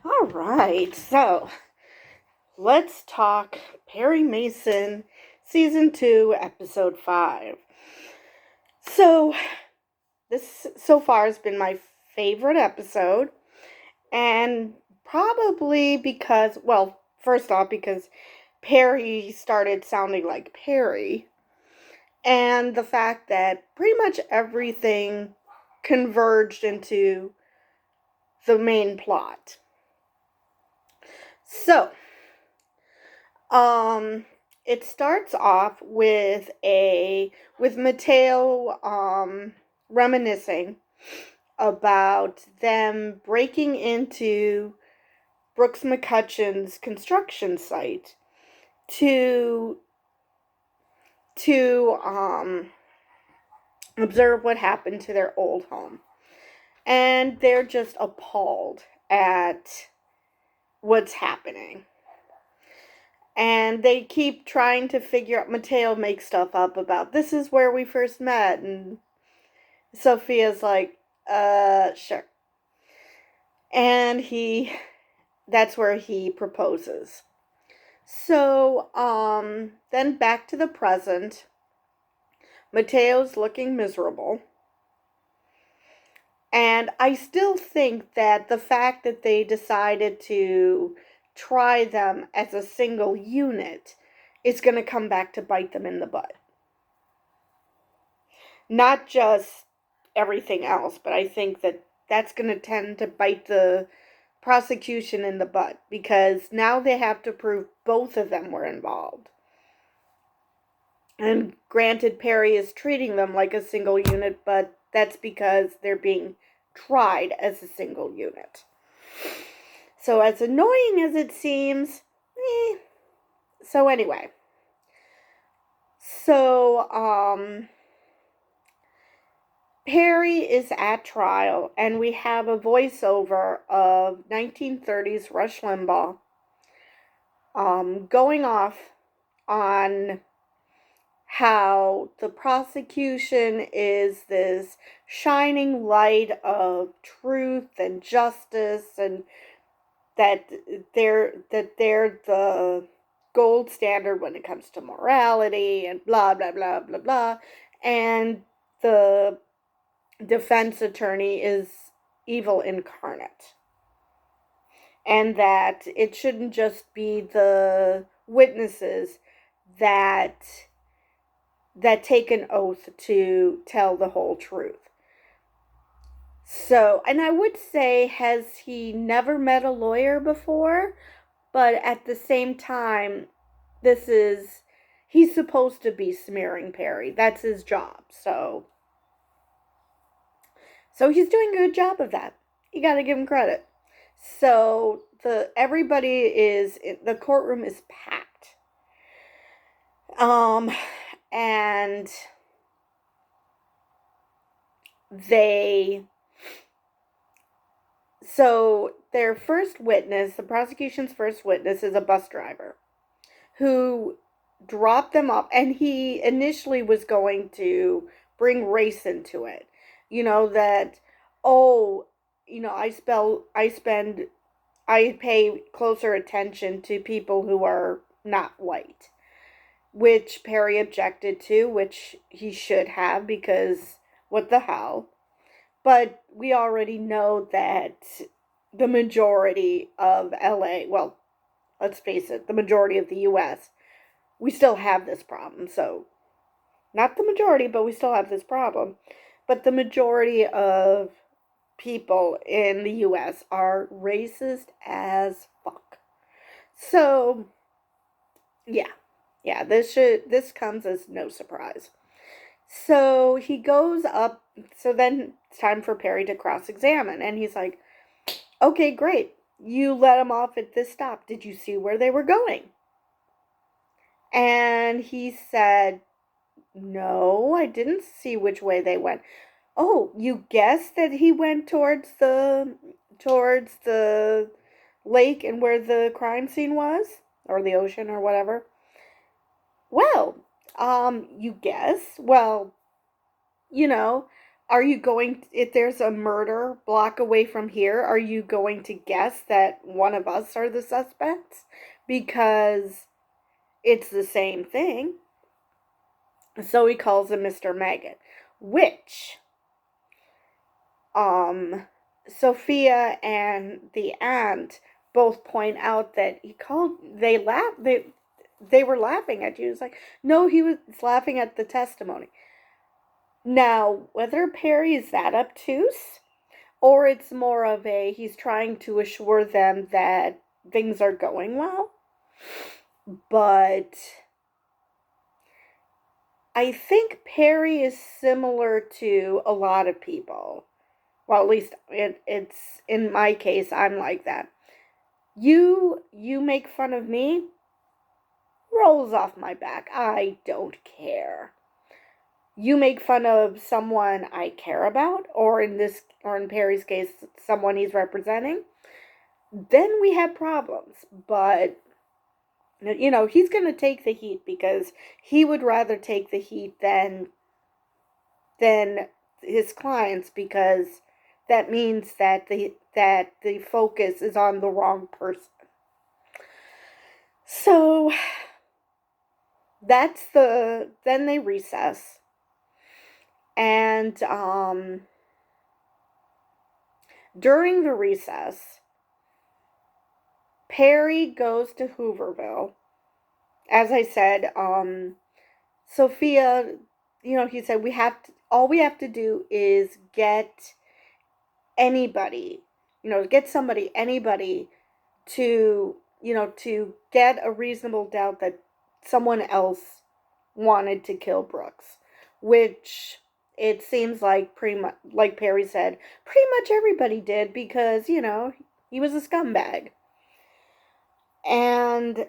All right, so let's talk Perry Mason, Season 2, Episode 5. So, this so far has been my favorite episode, and probably because, well, first off, because Perry started sounding like Perry, and the fact that pretty much everything converged into the main plot. So, Um, it starts off with Mateo reminiscing about them breaking into Brooks McCutcheon's construction site to to observe what happened to their old home. And they're just appalled at what's happening. And they keep trying to figure out. Mateo makes stuff up about this is where we first met, and Sophia's like, sure. And that's where he proposes. So, then back to the present. Mateo's looking miserable. And I still think that the fact that they decided to try them as a single unit is going to come back to bite them in the butt. Not just everything else, but I think that that's going to tend to bite the prosecution in the butt because now they have to prove both of them were involved. And granted, Perry is treating them like a single unit, but that's because they're being tried as a single unit. So, as annoying as it seems, so anyway. So, Perry is at trial, and we have a voiceover of 1930s Rush Limbaugh going off on how the prosecution is this shining light of truth and justice, and that they're the gold standard when it comes to morality and blah blah blah blah blah, and the defense attorney is evil incarnate, and that it shouldn't just be the witnesses that take an oath to tell the whole truth. So, and I would say, has he never met a lawyer before? But at the same time, he's supposed to be smearing Perry. That's his job. So he's doing a good job of that. You got to give him credit. So the courtroom is packed. And their first witness, the prosecution's first witness, is a bus driver who dropped them off, and he initially was going to bring race into it. You know, that, oh, you know, I pay closer attention to people who are not white, which Perry objected to, which he should have, because what the hell? But we already know that the majority of LA, well, let's face it, the majority of the US, we still have this problem. So, not the majority, but we still have this problem. But the majority of people in the US are racist as fuck. So, yeah. Yeah, this comes as no surprise. So he goes up. So then it's time for Perry to cross-examine, and he's like, "Okay, great. You let them off at this stop. Did you see where they were going?" And he said, "No, I didn't see which way they went." "Oh, you guessed that he went towards the lake and where the crime scene was, or the ocean or whatever?" "Well, you guess. Well, you know, Are you going, if there's a murder block away from here, are you going to guess that one of us are the suspects? Because it's the same thing. So he calls him Mr. Maggot, which Sophia and the aunt both point out that they were laughing at you. It's like, no, he was laughing at the testimony. Now, whether Perry is that obtuse, or it's more of he's trying to assure them that things are going well, but I think Perry is similar to a lot of people. Well, at least it's in my case, I'm like that. You make fun of me, rolls off my back. I don't care. You make fun of someone I care about, or in Perry's case, someone he's representing, then we have problems. But he's going to take the heat because he would rather take the heat than his clients, because that means that the focus is on the wrong person. So then they recess, and during the recess, Perry goes to Hooverville. As I said, Sophia, he said all we have to do is get anybody to, to get a reasonable doubt that someone else wanted to kill Brooks, which it seems like pretty much, like Perry said, pretty much everybody did, because, he was a scumbag. And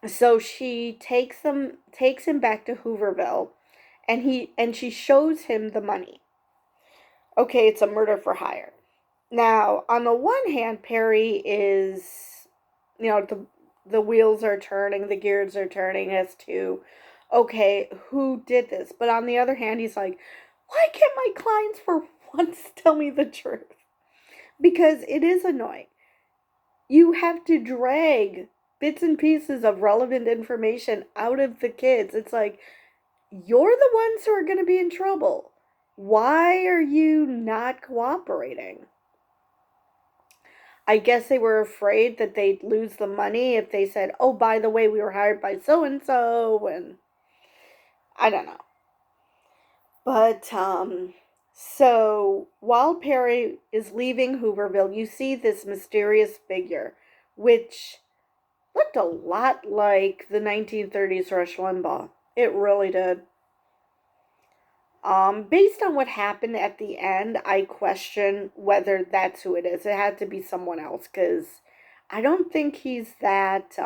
so she takes him back to Hooverville, and she shows him the money. Okay, it's a murder for hire. Now, on the one hand, Perry is, the wheels are turning, the gears are turning as to, okay, who did this? But on the other hand, he's like, why can't my clients for once tell me the truth? Because it is annoying. You have to drag bits and pieces of relevant information out of the kids. It's like, you're the ones who are going to be in trouble. Why are you not cooperating? I guess they were afraid that they'd lose the money if they said, oh, by the way, we were hired by so-and-so, and I don't know. But, so while Perry is leaving Hooverville, you see this mysterious figure, which looked a lot like the 1930s Rush Limbaugh. It really did. Based on what happened at the end, I question whether that's who it is. It had to be someone else, because I don't think he's that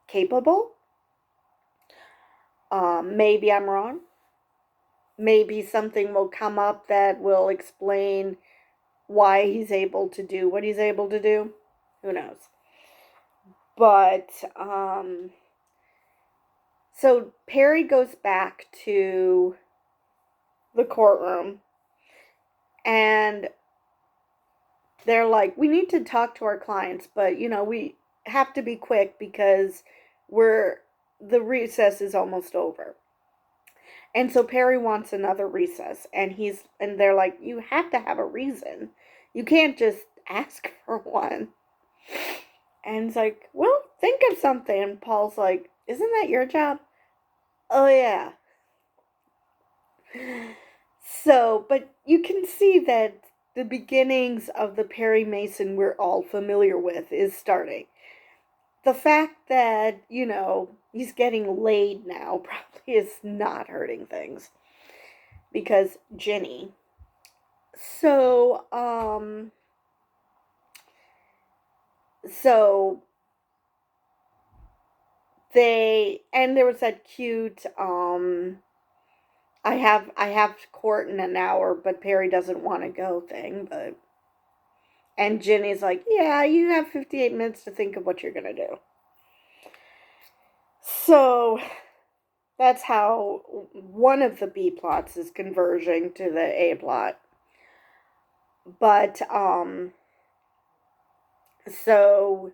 capable. Maybe I'm wrong. Maybe something will come up that will explain why he's able to do what he's able to do. Who knows? But, so Perry goes back to the courtroom, and they're like, we need to talk to our clients, but, we have to be quick because the recess is almost over. And so Perry wants another recess, and they're like, you have to have a reason. You can't just ask for one. And it's like, well, think of something. And Paul's like, isn't that your job? Oh, yeah. So, but you can see that the beginnings of the Perry Mason we're all familiar with is starting. The fact that, he's getting laid now probably is not hurting things. Because Ginny. So, there was that cute, I have court in an hour, but Perry doesn't want to go thing, and Ginny's like, yeah, you have 58 minutes to think of what you're going to do. So That's how one of the B plots is converging to the A plot. But, so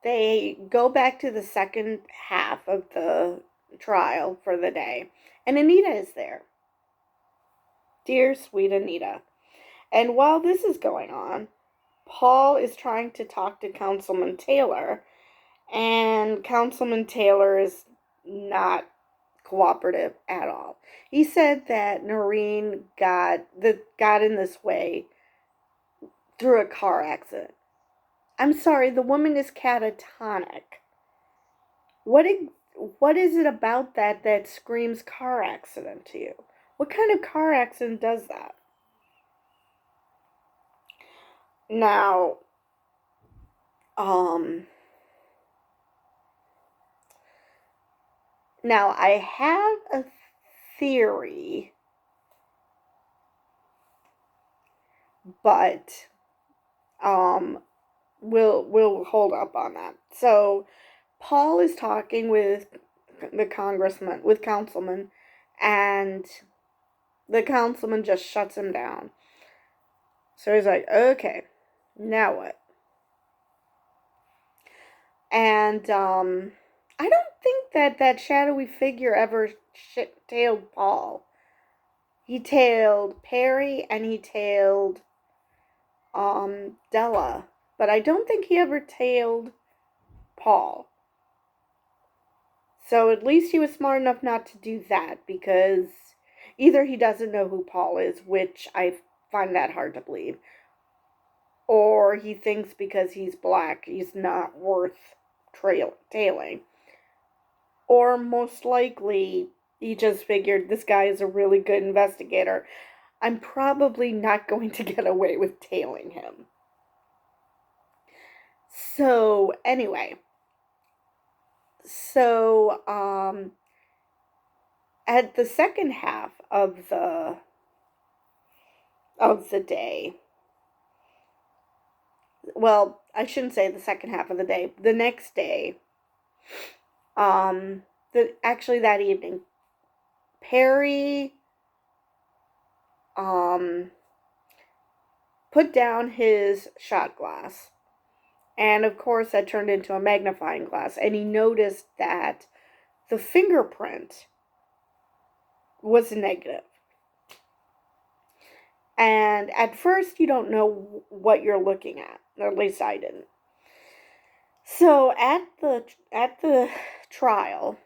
they go back to the second half of the trial for the day, and Anita is there. Dear sweet Anita. And while this is going on, Paul is trying to talk to Councilman Taylor, and Councilman Taylor is not cooperative at all. He said that Noreen got in this way through a car accident. I'm sorry, the woman is catatonic. What is it about that screams car accident to you? What kind of car accident does that? Now, I have a theory, but we'll hold up on that. So Paul is talking with the councilman, and the councilman just shuts him down. So he's like, okay, now what? And I don't think that shadowy figure ever tailed Paul. He tailed Perry and he tailed Della, but I don't think he ever tailed Paul. So at least he was smart enough not to do that, because either he doesn't know who Paul is, which I find that hard to believe, or he thinks because he's black he's not worth tailing. Or most likely he just figured, this guy is a really good investigator, I'm probably not going to get away with tailing him. So anyway, at the second half of the day, well, I shouldn't say the second half of the day, the next day, actually that evening, Perry put down his shot glass, and of course that turned into a magnifying glass, and he noticed that the fingerprint was negative. And at first you don't know what you're looking at, or at least I didn't. So at the trial,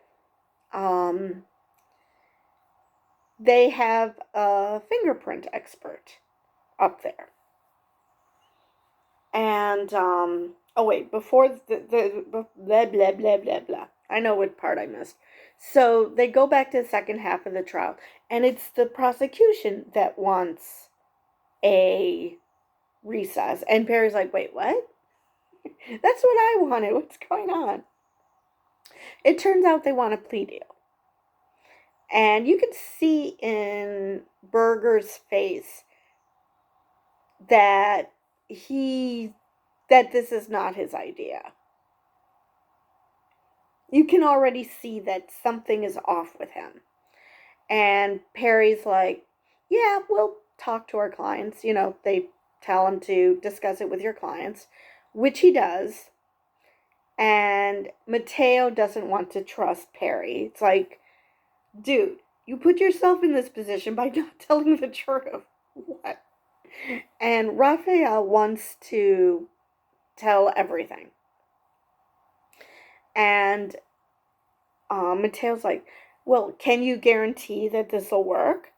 they have a fingerprint expert up there. And oh wait, before the blah blah blah blah blah. I know what part I missed. So they go back to the second half of the trial, and it's the prosecution that wants a recess. And Perry's like, wait, what? That's what I wanted. What's going on? It turns out they want a plea deal. And you could see in Berger's face that this is not his idea. You can already see that something is off with him. And Perry's like, yeah, we'll talk to our clients. You know, they tell him to discuss it with your clients, which he does. And Mateo doesn't want to trust Perry. It's like, dude, you put yourself in this position by not telling the truth. What? And Raphael wants to tell everything. And Mateo's like, well, can you guarantee that this will work?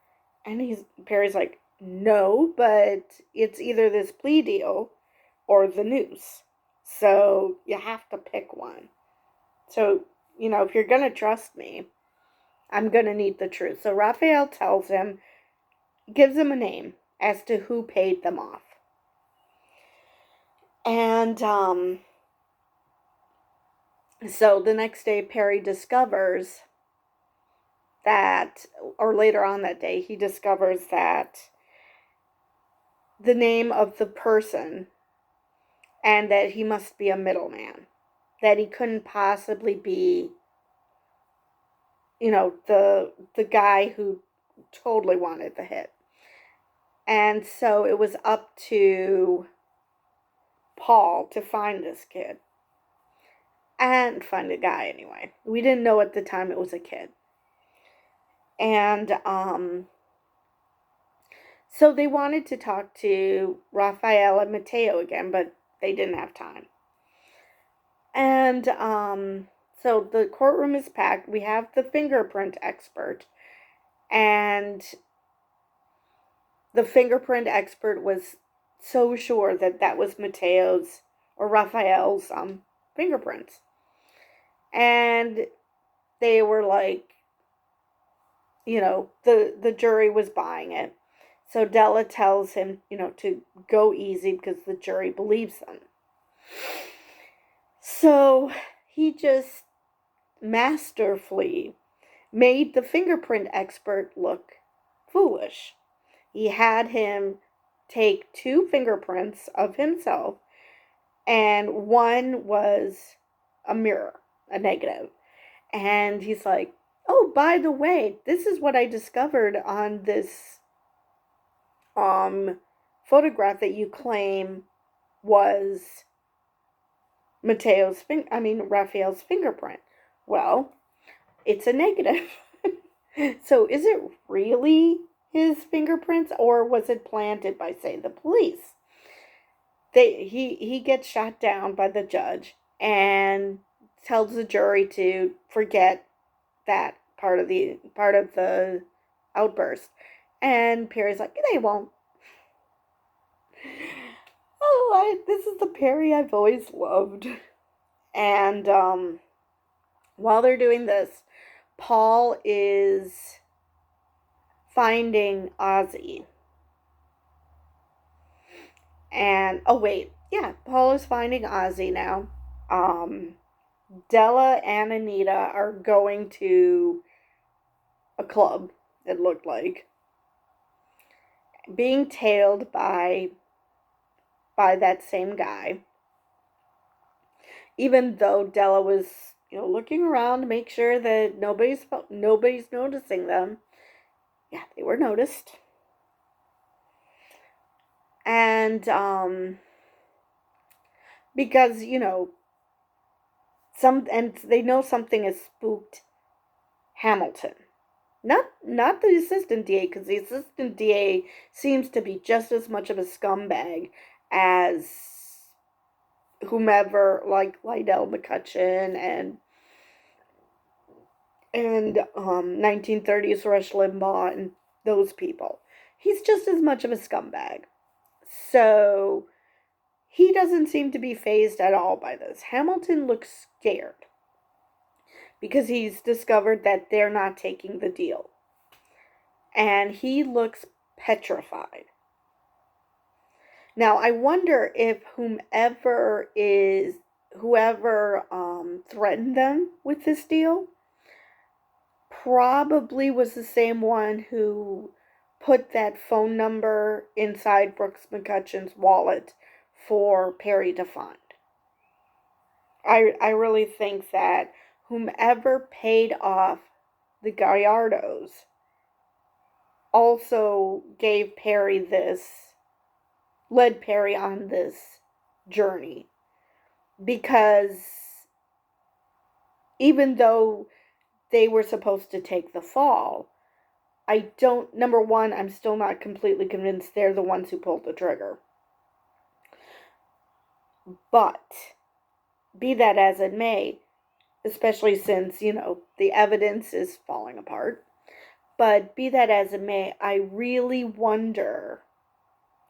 And Perry's like, no, but it's either this plea deal or the noose. So you have to pick one. So, you know, if you're going to trust me, I'm going to need the truth. So Raphael tells him, gives him a name as to who paid them off. And so the next day, Perry discovers that, or later on that day, he discovers that the name of the person, and that he must be a middleman, that he couldn't possibly be the guy who totally wanted the hit. And so it was up to Paul to find this kid. And find a guy anyway. We didn't know at the time it was a kid. And so they wanted to talk to Raphael and Mateo again, but they didn't have time. And so the courtroom is packed. We have the fingerprint expert, and the fingerprint expert was so sure that that was Mateo's or Raphael's fingerprints. And they were like, the jury was buying it. So Della tells him, to go easy because the jury believes them. So he just masterfully made the fingerprint expert look foolish. He had him take 2 fingerprints of himself, and one was a mirror, a negative. And he's like, oh, by the way, this is what I discovered on this photograph that you claim was Raphael's fingerprint. Well, it's a negative. So is it really his fingerprints, or was it planted by, say, the police? He gets shot down by the judge and tells the jury to forget that part of the outburst. And Perry's like, they won't. Oh, this is the Perry I've always loved. And while they're doing this, Paul is finding Ozzy. And, Paul is finding Ozzy now. Della and Anita are going to a club, it looked like, being tailed by that same guy. Even though Della was, looking around to make sure that nobody's noticing them. Yeah, they were noticed. And because, they know something has spooked Hamilton. Not the assistant DA, because the assistant DA seems to be just as much of a scumbag as whomever, like Lydell McCutcheon and 1930s Rush Limbaugh and those people. He's just as much of a scumbag. So he doesn't seem to be fazed at all by this. Hamilton looks scared because he's discovered that they're not taking the deal. And he looks petrified. Now, I wonder if whoever threatened them with this deal probably was the same one who put that phone number inside Brooks McCutcheon's wallet for Perry to find. I really think that whomever paid off the Gallardos also led Perry on this journey. Because even though they were supposed to take the fall, number one, I'm still not completely convinced they're the ones who pulled the trigger. But, be that as it may, especially since, the evidence is falling apart, but be that as it may, I really wonder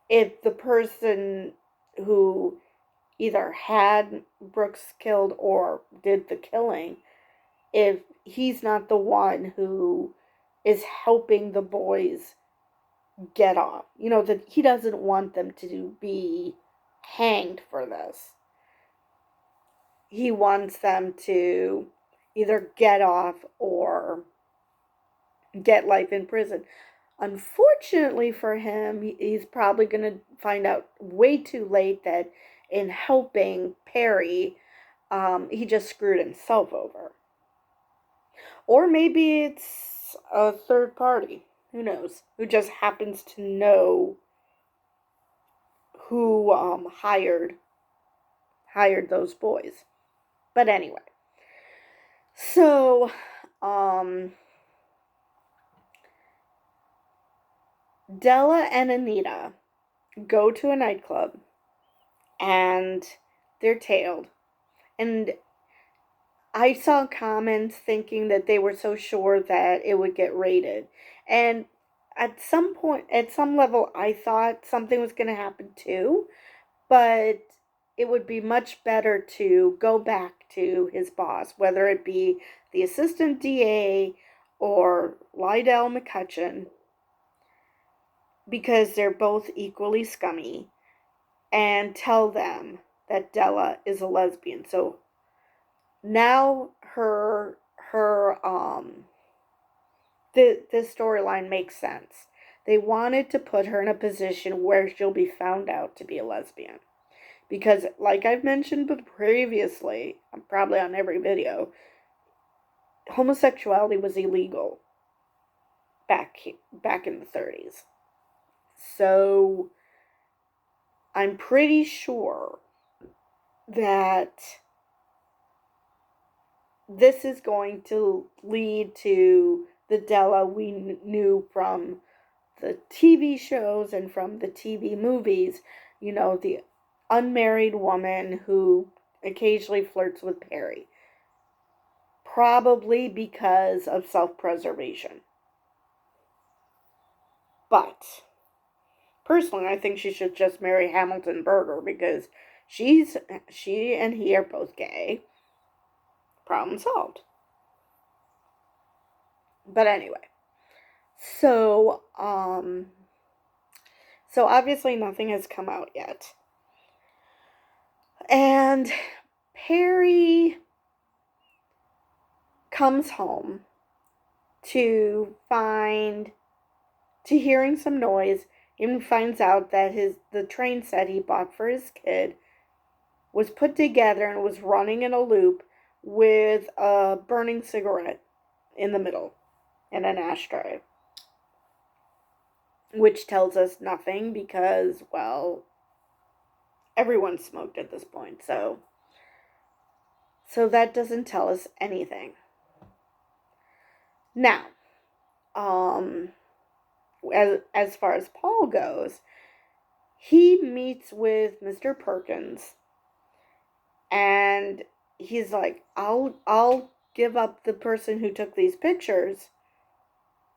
if the person who either had Brooks killed or did the killing, if he's not the one who is helping the boys get off. That he doesn't want them to be hanged for this. He wants them to either get off or get life in prison. Unfortunately for him, he's probably going to find out way too late that in helping Perry, he just screwed himself over. Or maybe it's a third party. Who knows? Who just happens to know who hired those boys. But anyway. So Della and Anita go to a nightclub and they're tailed. And I saw comments thinking that they were so sure that it would get rated. And at some point, at some level, I thought something was going to happen too. But it would be much better to go back to his boss, whether it be the assistant DA or Lydell McCutcheon, because they're both equally scummy, and tell them that Della is a lesbian. So now this storyline makes sense. They wanted to put her in a position where she'll be found out to be a lesbian. Because, like I've mentioned previously, probably on every video, homosexuality was illegal back in the 30s. So I'm pretty sure that this is going to lead to the Della we knew from the TV shows and from the TV movies. You know, the unmarried woman who occasionally flirts with Perry. Probably because of self-preservation. But personally, I think she should just marry Hamilton Berger because she and he are both gay. Problem solved. But anyway, so obviously nothing has come out yet. And Perry comes home to hearing some noise, and finds out that the train set he bought for his kid was put together and was running in a loop with a burning cigarette in the middle and an ashtray. Which tells us nothing because, well, everyone smoked at this point, so that doesn't tell us anything. Now, as far as Paul goes, he meets with Mr. Perkins, and he's like, I'll give up the person who took these pictures,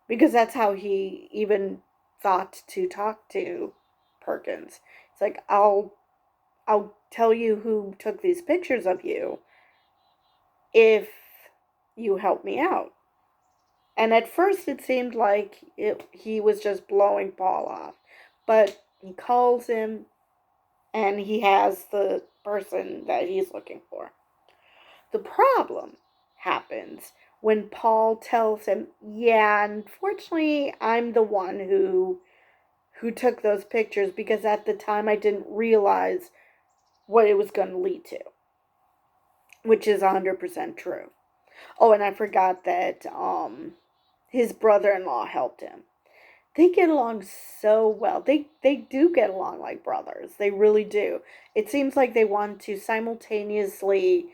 because that's how he even thought to talk to Perkins. It's like, I'll tell you who took these pictures of you if you help me out. And at first it seemed like he was just blowing Paul off. But he calls him, and he has the person that he's looking for. The problem happens when Paul tells him, yeah, unfortunately, I'm the one who took those pictures, because at the time I didn't realize what it was going to lead to. Which is 100% true. Oh, and I forgot that his brother-in-law helped him. They get along so well. They do get along like brothers. They really do. It seems like they want to simultaneously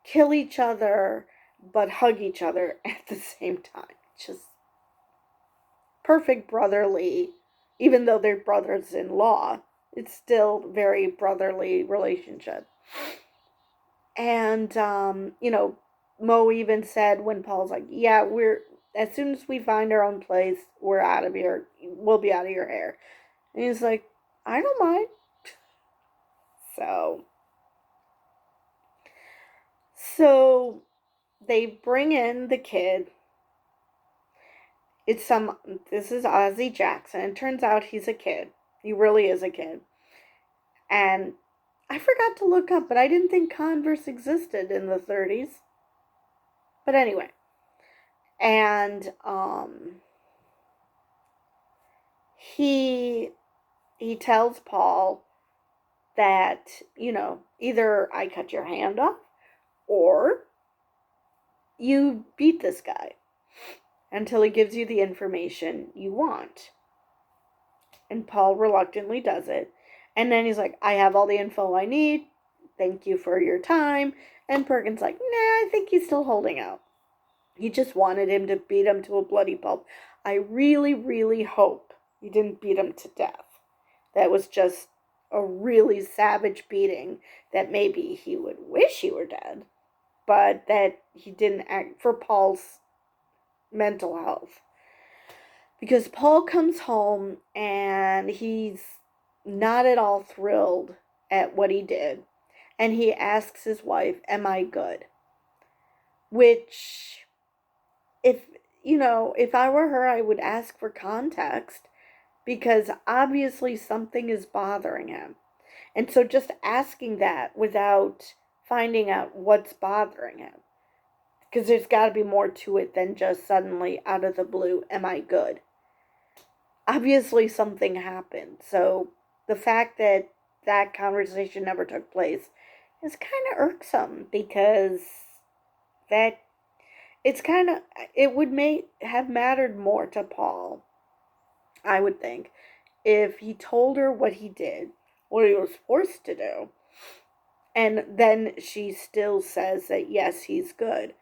kill each other but hug each other at the same time. Just perfect brotherly. Even though they're brothers-in-law, it's still very brotherly relationship. And Mo even said, when Paul's like, yeah, as soon as we find our own place, we're out of here. We'll be out of your hair. And he's like, I don't mind. So they bring in the kid. This is Ozzie Jackson. It turns out he's a kid. He really is a kid. And I forgot to look up, but I didn't think Converse existed in the 30s. But anyway. And he tells Paul that, either I cut your hand off, or you beat this guy until he gives you the information you want. And Paul reluctantly does it. And then he's like, I have all the info I need. Thank you for your time. And Perkins like, nah, I think he's still holding out. He just wanted him to beat him to a bloody pulp. I really, really hope he didn't beat him to death. That was just a really savage beating that maybe he would wish he were dead, but that he didn't act for Paul's mental health. Because Paul comes home and he's not at all thrilled at what he did. And he asks his wife, am I good? Which, if I were her, I would ask for context, because obviously something is bothering him. And so just asking that without finding out what's bothering him, because there's got to be more to it than just suddenly out of the blue, am I good? Obviously something happened. So the fact that that conversation never took place is kind of irksome, because that it would have mattered more to Paul, I would think, if he told her what he did, what he was forced to do, and then she still says that yes, he's good.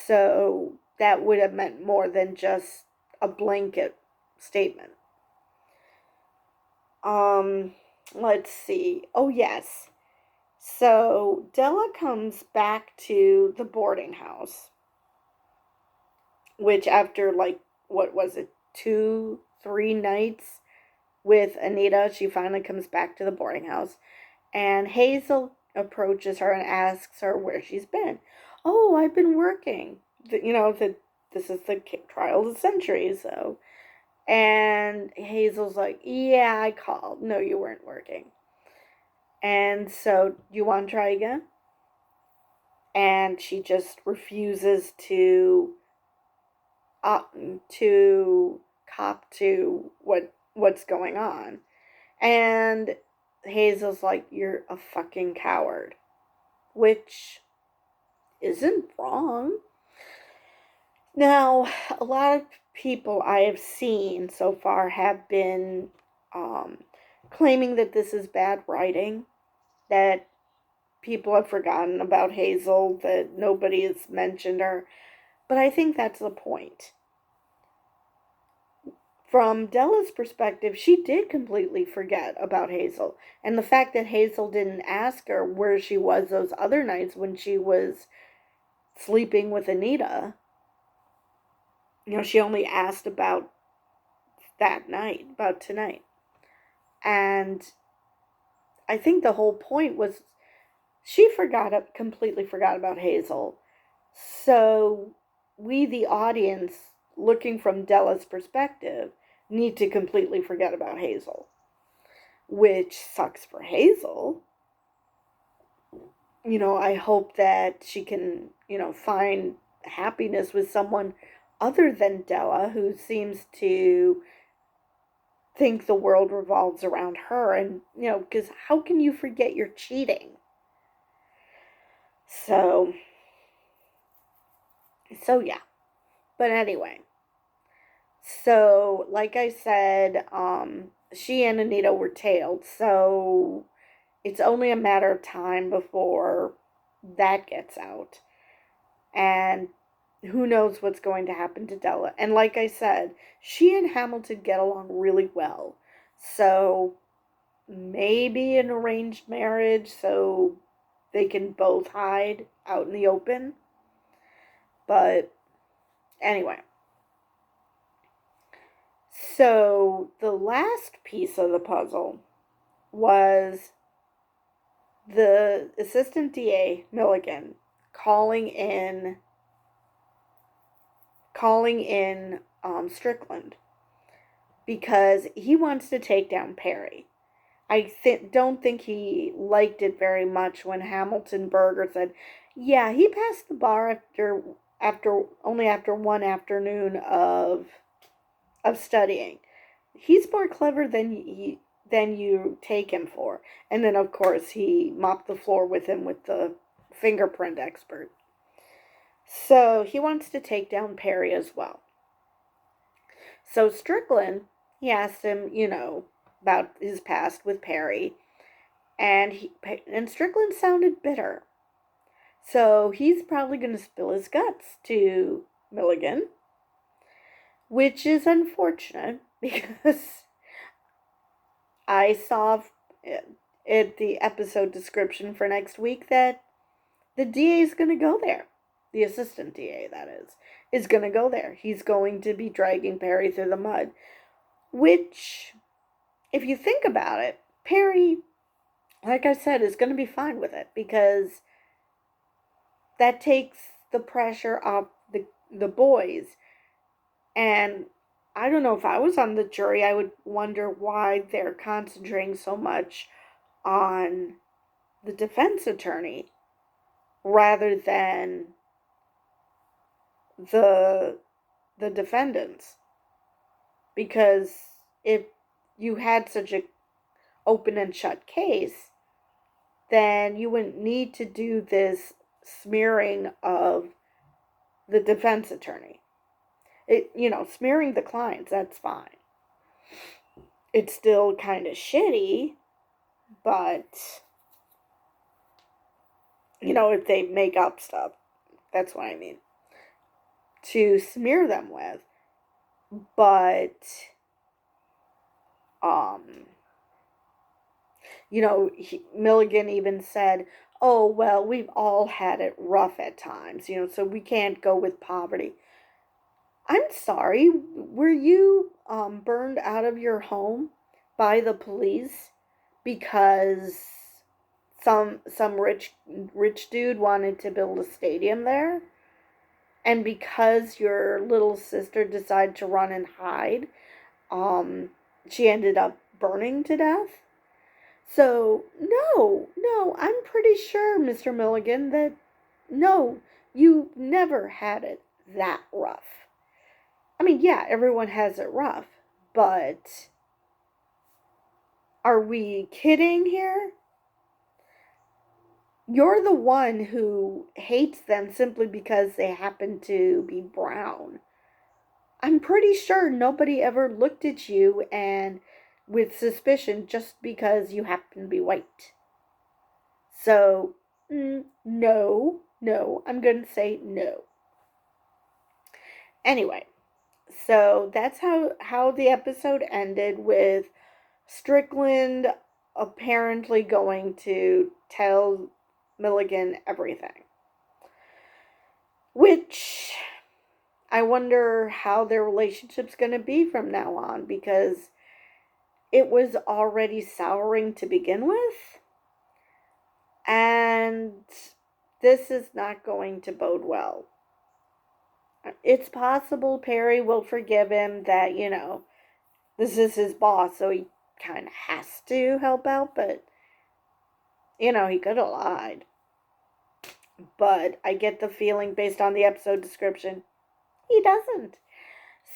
So that would have meant more than just a blanket statement. Let's see. Oh, yes. So Della comes back to the boarding house, which after, like, what was it, 2-3 nights with Anita, she finally comes back to the boarding house, and Hazel approaches her and asks her where she's been. Oh, I've been working. This is the trial of the century, so. And Hazel's like, yeah, I called. No, you weren't working. And so, you want to try again? And she just refuses to cop to what's going on. And Hazel's like, you're a fucking coward. Which isn't wrong. Now, a lot of people I have seen so far have been claiming that this is bad writing, that people have forgotten about Hazel, that nobody has mentioned her. But I think that's the point. From Della's perspective, she did completely forget about Hazel. And the fact that Hazel didn't ask her where she was those other nights when she was sleeping with Anita, she only asked about that night, about tonight. And I think the whole point was she completely forgot about Hazel. So we, the audience, looking from Della's perspective, need to completely forget about Hazel. Which sucks for Hazel. I hope that she can, find happiness with someone other than Della, who seems to think the world revolves around her. And, because how can you forget you're cheating? So yeah. But anyway. So, like I said, she and Anita were tailed. So it's only a matter of time before that gets out. And who knows what's going to happen to Della. And like I said, she and Hamilton get along really well. So maybe an arranged marriage so they can both hide out in the open. But anyway. So the last piece of the puzzle was the assistant DA, Milligan, calling in Strickland because he wants to take down Perry. I don't think he liked it very much when Hamilton Berger said, yeah, he passed the bar after one afternoon of studying. He's more clever than you take him for. And then, of course, he mopped the floor with him with the fingerprint expert. So he wants to take down Perry as well. So Strickland, he asked him, about his past with Perry, and Strickland sounded bitter. So he's probably going to spill his guts to Milligan, which is unfortunate because I saw at the episode description for next week that the DA is going to go there. The assistant DA, that is going to go there. He's going to be dragging Perry through the mud, which, if you think about it, Perry, like I said, is going to be fine with it because that takes the pressure off the boys. And I don't know, if I was on the jury, I would wonder why they're concentrating so much on the defense attorney rather than the defendants. Because if you had such a open and shut case, then you wouldn't need to do this smearing of the defense attorney. Smearing the clients, that's fine. It's still kind of shitty, but, if they make up stuff, that's what I mean, to smear them with. But, Milligan even said, oh, well, we've all had it rough at times, so we can't go with poverty. I'm sorry, were you burned out of your home by the police because some rich dude wanted to build a stadium there? And because your little sister decided to run and hide, she ended up burning to death? So, no, I'm pretty sure, Mr. Milligan, that no, you never had it that rough. I mean, yeah, everyone has it rough, but are we kidding here? You're the one who hates them simply because they happen to be brown. I'm pretty sure nobody ever looked at you and with suspicion just because you happen to be white. So, no, I'm going to say no. Anyway, so that's how the episode ended, with Strickland apparently going to tell Milligan everything. Which I wonder how their relationship's going to be from now on, because it was already souring to begin with. And this is not going to bode well. It's possible Perry will forgive him that, this is his boss, so he kind of has to help out, but, he could have lied. But I get the feeling, based on the episode description, he doesn't.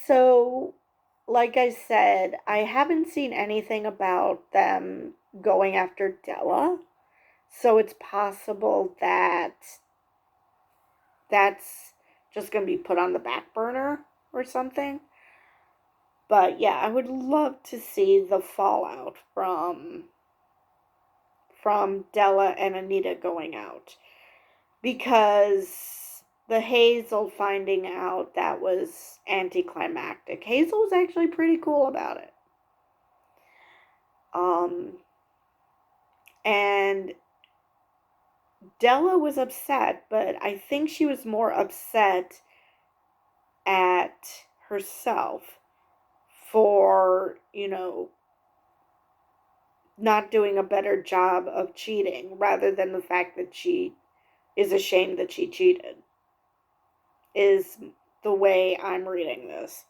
So, like I said, I haven't seen anything about them going after Della. So it's possible that that's just going to be put on the back burner or something. But yeah, I would love to see the fallout from Della and Anita going out. Because the Hazel finding out, that was anticlimactic. Hazel was actually pretty cool about it. And Della was upset, but I think she was more upset at herself for, not doing a better job of cheating, rather than the fact that she is ashamed that she cheated, is the way I'm reading this.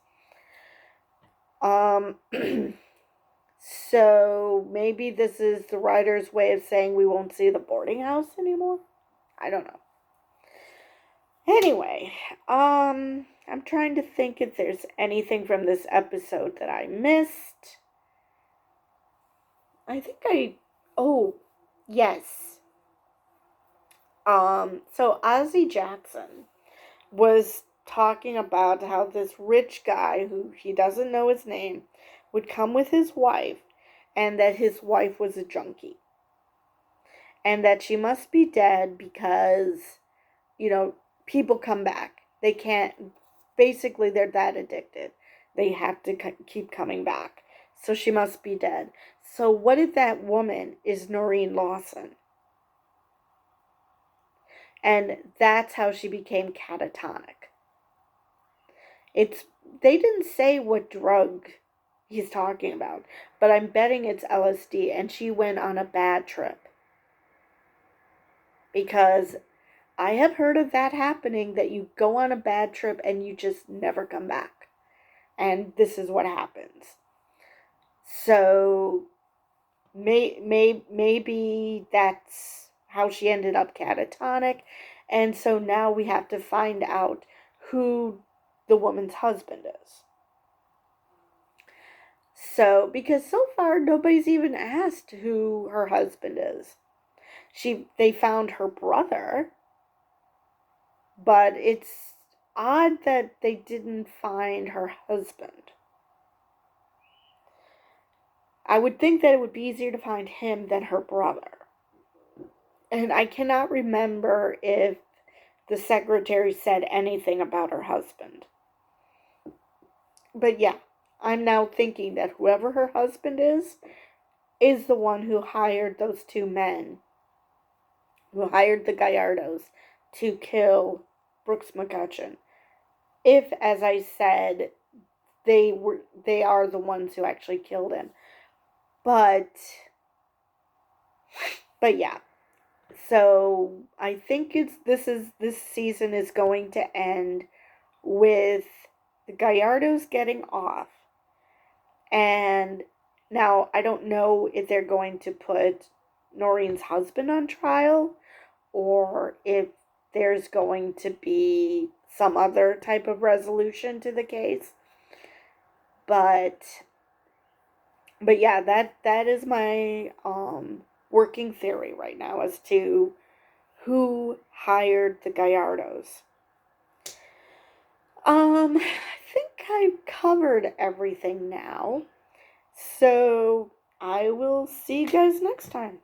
So maybe this is the writer's way of saying we won't see the boarding house anymore? I don't know. Anyway, I'm trying to think if there's anything from this episode that I missed. I think oh, yes. So Ozzie Jackson was talking about how this rich guy, who he doesn't know his name, would come with his wife, and that his wife was a junkie. And that she must be dead because, people come back. They can't, basically, they're that addicted. They have to keep coming back. So she must be dead. So what if that woman is Noreen Lawson? And that's how she became catatonic. They didn't say what drug he's talking about, but I'm betting it's LSD, and she went on a bad trip. Because I have heard of that happening, that you go on a bad trip and you just never come back. And this is what happens. So maybe that's how she ended up catatonic. And so now we have to find out who the woman's husband is. So, because so far nobody's even asked who her husband is. They found her brother, but it's odd that they didn't find her husband. I would think that it would be easier to find him than her brother. And I cannot remember if the secretary said anything about her husband. But yeah, I'm now thinking that whoever her husband is the one who hired those two men, who hired the Gallardos to kill Brooks McCutcheon. If, as I said, they are the ones who actually killed him. But yeah. So I think this season is going to end with the Gallardos getting off. And now I don't know if they're going to put Noreen's husband on trial, or if there's going to be some other type of resolution to the case. But yeah, that is my working theory right now as to who hired the Gallardos. I think I've covered everything now. So I will see you guys next time.